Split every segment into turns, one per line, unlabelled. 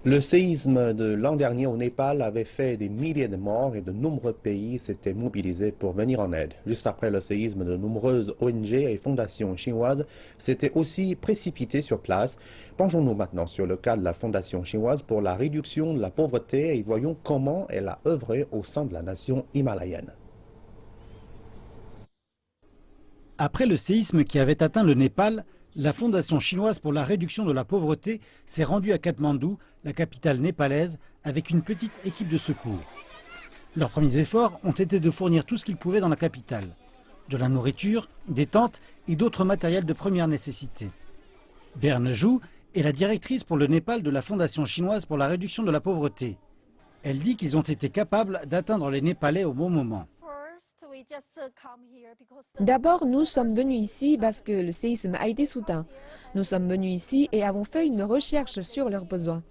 Le séisme de l'an dernier au Népal avait fait des milliers de morts et de nombreux pays s'étaient mobilisés pour venir en aide. Juste après le séisme, de nombreuses ONG et fondations chinoises s'étaient aussi précipitées sur place. Penchons-nous maintenant sur le cas de la Fondation chinoise pour la réduction de la pauvreté et voyons comment elle a œuvré au sein de la nation himalayenne.
Après le séisme qui avait atteint le Népal, la Fondation chinoise pour la réduction de la pauvreté s'est rendue à Katmandou, la capitale népalaise, avec une petite équipe de secours. Leurs premiers efforts ont été de fournir tout ce qu'ils pouvaient dans la capitale. De la nourriture, des tentes et d'autres matériels de première nécessité. Berne Zhu est la directrice pour le Népal de la Fondation chinoise pour la réduction de la pauvreté. Elle dit qu'ils ont été capables d'atteindre les Népalais au bon moment.
D'abord, nous sommes venus ici parce que le séisme a été soudain. Nous sommes venus ici et avons fait une recherche sur leurs besoins.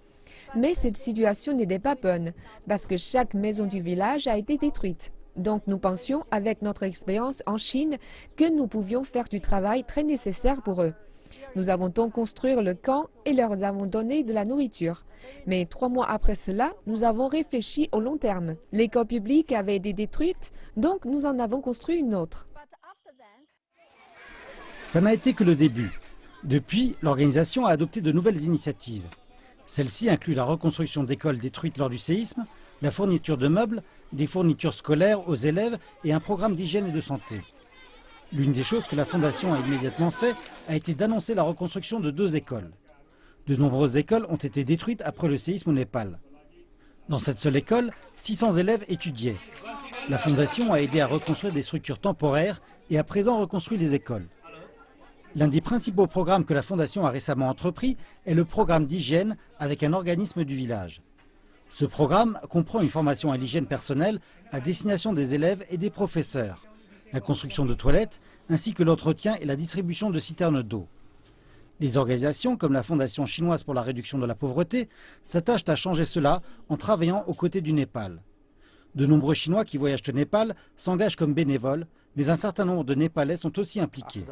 Mais cette situation n'était pas bonne parce que chaque maison du village a été détruite. Donc nous pensions, avec notre expérience en Chine, que nous pouvions faire du travail très nécessaire pour eux. Nous avons donc construit le camp et leur avons donné de la nourriture. Mais 3 mois après cela, nous avons réfléchi au long terme. L'école publique avait été détruite, donc nous en avons construit une autre.
Ça n'a été que le début. Depuis, l'organisation a adopté de nouvelles initiatives. Celles-ci incluent la reconstruction d'écoles détruites lors du séisme, la fourniture de meubles, des fournitures scolaires aux élèves et un programme d'hygiène et de santé. L'une des choses que la Fondation a immédiatement fait a été d'annoncer la reconstruction de 2 écoles. De nombreuses écoles ont été détruites après le séisme au Népal. Dans cette seule école, 600 élèves étudiaient. La Fondation a aidé à reconstruire des structures temporaires et à présent reconstruit des écoles. L'un des principaux programmes que la Fondation a récemment entrepris est le programme d'hygiène avec un organisme du village. Ce programme comprend une formation à l'hygiène personnelle à destination des élèves et des professeurs, la construction de toilettes, ainsi que l'entretien et la distribution de citernes d'eau. Les organisations comme la Fondation chinoise pour la réduction de la pauvreté s'attachent à changer cela en travaillant aux côtés du Népal. De nombreux Chinois qui voyagent au Népal s'engagent comme bénévoles, mais un certain nombre de Népalais sont aussi impliqués.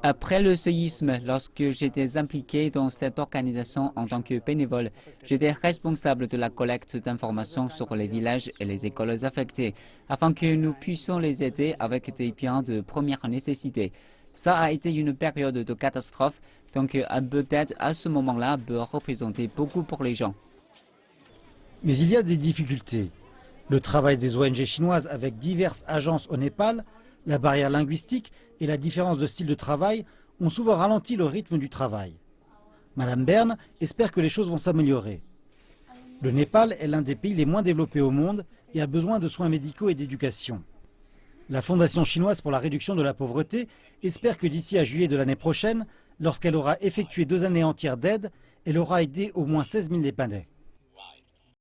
Après le séisme, lorsque j'étais impliqué dans cette organisation en tant que bénévole, j'étais responsable de la collecte d'informations sur les villages et les écoles affectées, afin que nous puissions les aider avec des biens de première nécessité. Ça a été une période de catastrophe, donc un peu d'aide à ce moment-là peut représenter beaucoup pour les gens.
Mais il y a des difficultés. Le travail des ONG chinoises avec diverses agences au Népal, la barrière linguistique et la différence de style de travail ont souvent ralenti le rythme du travail. Madame Berne espère que les choses vont s'améliorer. Le Népal est l'un des pays les moins développés au monde et a besoin de soins médicaux et d'éducation. La Fondation chinoise pour la réduction de la pauvreté espère que d'ici à juillet de l'année prochaine, lorsqu'elle aura effectué 2 années entières d'aide, elle aura aidé au moins 16 000 Népalais.